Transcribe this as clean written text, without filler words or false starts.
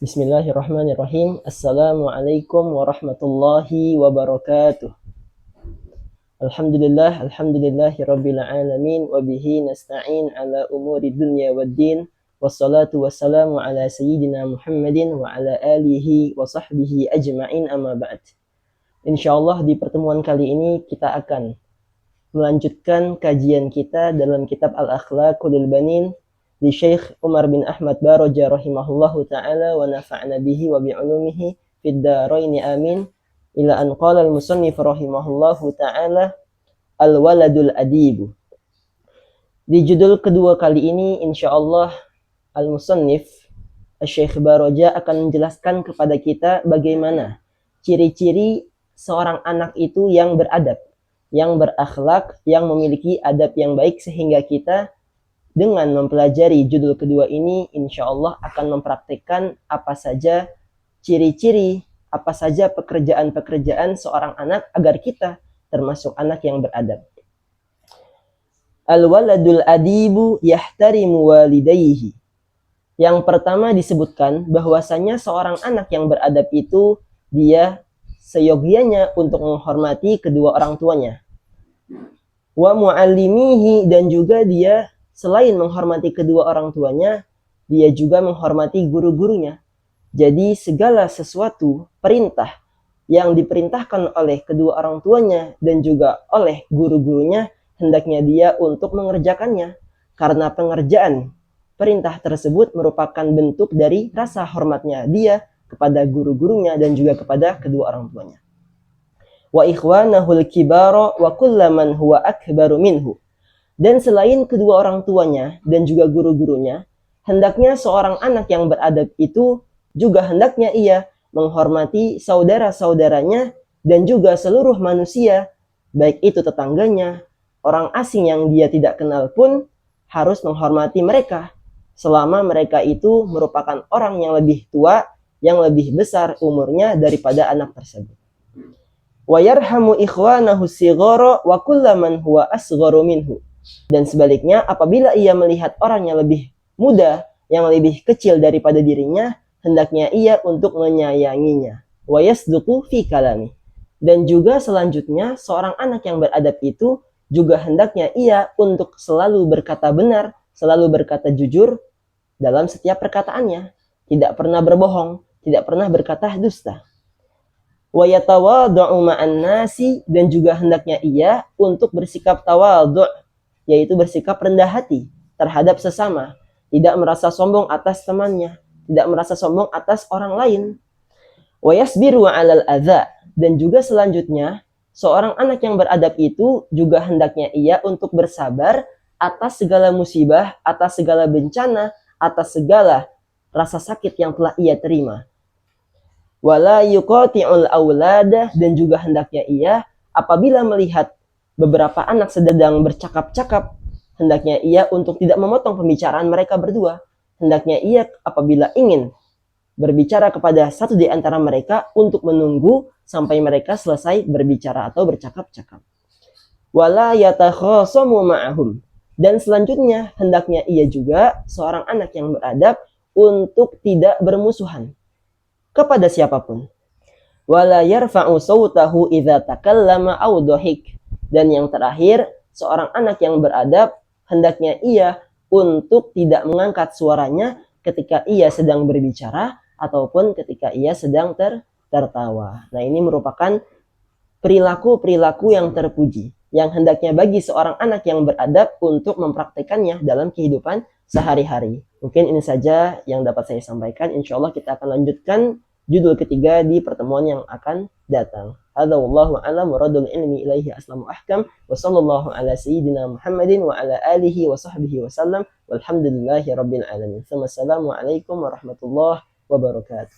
Bismillahirrahmanirrahim. Assalamualaikum warahmatullahi wabarakatuh. Alhamdulillahi rabbil alamin wa bihi nasta'in ala umuri dunya waddin. Wassalatu wassalamu ala sayyidina Muhammadin wa ala alihi wa sahbihi ajma'in, amma ba'd. Insyaallah di pertemuan kali ini kita akan melanjutkan kajian kita dalam kitab Al-Akhlaqul Banin di Syekh Umar bin Ahmad Baroja rahimahullahu ta'ala wa nafa'na bihi wa bi'ulumihi fid daraini amin, ila an qala al-musannif rahimahullahu ta'ala al-waladul adibu. Di judul kedua kali ini insyaallah al-musannif Syekh Baroja akan menjelaskan kepada kita bagaimana ciri-ciri seorang anak itu yang beradab, yang berakhlak, yang memiliki adab yang baik, sehingga kita dengan mempelajari judul kedua ini insya Allah akan mempraktikkan apa saja ciri-ciri, apa saja pekerjaan-pekerjaan seorang anak agar kita termasuk anak yang beradab. Al-waladul adibu yahtarimu walidayhi. Yang pertama disebutkan bahwasanya seorang anak yang beradab itu dia seyogianya untuk menghormati kedua orang tuanya. Wa muallimihi, dan juga dia selain menghormati kedua orang tuanya, dia juga menghormati guru-gurunya. Jadi segala sesuatu perintah yang diperintahkan oleh kedua orang tuanya dan juga oleh guru-gurunya, hendaknya dia untuk mengerjakannya. Karena pengerjaan perintah tersebut merupakan bentuk dari rasa hormatnya dia kepada guru-gurunya dan juga kepada kedua orang tuanya. Wa ikhwanahul kibara wa kullaman huwa akbaru minhu. Dan selain kedua orang tuanya dan juga guru-gurunya, hendaknya seorang anak yang beradab itu juga hendaknya ia menghormati saudara-saudaranya dan juga seluruh manusia, baik itu tetangganya, orang asing yang dia tidak kenal pun harus menghormati mereka, selama mereka itu merupakan orang yang lebih tua, yang lebih besar umurnya daripada anak tersebut. Wa yarhamu ikhwanahu sighara wa kullaman huwa asgharu minhu. Dan sebaliknya, apabila ia melihat orang yang lebih muda, yang lebih kecil daripada dirinya, hendaknya ia untuk menyayanginya. Wa yasduqu fi kalami. Dan juga selanjutnya, seorang anak yang beradab itu juga hendaknya ia untuk selalu berkata benar, selalu berkata jujur dalam setiap perkataannya, tidak pernah berbohong, tidak pernah berkata dusta. Wa yatawadhu ma'an nasi, dan juga hendaknya ia untuk bersikap tawadhu, yaitu bersikap rendah hati terhadap sesama, tidak merasa sombong atas temannya, tidak merasa sombong atas orang lain. Wa yasbiru 'alal adza, dan juga selanjutnya seorang anak yang beradab itu juga hendaknya ia untuk bersabar atas segala musibah, atas segala bencana, atas segala rasa sakit yang telah ia terima. Wala yuqati'ul aulada, dan juga hendaknya ia apabila melihat beberapa anak sedang bercakap-cakap, hendaknya ia untuk tidak memotong pembicaraan mereka berdua. Hendaknya ia apabila ingin berbicara kepada satu di antara mereka untuk menunggu sampai mereka selesai berbicara atau bercakap-cakap. Wala yatakhasamu ma'ahum, dan selanjutnya hendaknya ia juga seorang anak yang beradab untuk tidak bermusuhan kepada siapapun. Wala yarfa'u sautahu idza takallama aw dhahik. Dan yang terakhir, seorang anak yang beradab hendaknya ia untuk tidak mengangkat suaranya ketika ia sedang berbicara ataupun ketika ia sedang tertawa. Nah, ini merupakan perilaku-perilaku yang terpuji, yang hendaknya bagi seorang anak yang beradab untuk mempraktekannya dalam kehidupan sehari-hari. Mungkin ini saja yang dapat saya sampaikan. Insya Allah kita akan lanjutkan judul ketiga di pertemuan yang akan datang. Hadza wallahu a'lam wa radul ilmi ilaihi aslamu ahkam, wa sallallahu ala sayyidina Muhammadin wa ala alihi wa sahbihi wa sallam, walhamdulillahi rabbil alamin. Assalamualaikum warahmatullahi wabarakatuh.